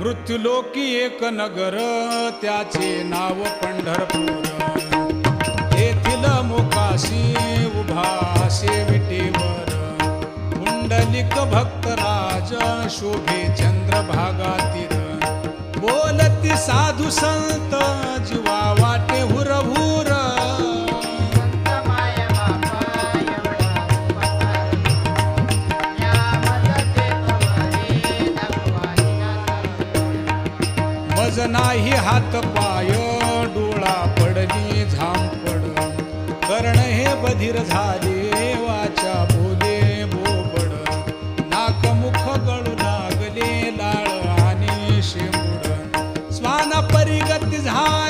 मृत्युलोकी एक नगर त्याचे नाव पंढरपूर. येथील मोकाशी उभा विटेवर पुंडलिक भक्तराज शोभे चंद्रभागातील. बोलती साधू संत जीवा वाटे हुरहुर. मज नाही हात पाय डोळा पडली झांपड. कर्ण हे बधीर झाले वाचा बोले बोबड. नाक मुख गळू लागले लाळ आणि शेंबूड. स्वाना परिगती झाली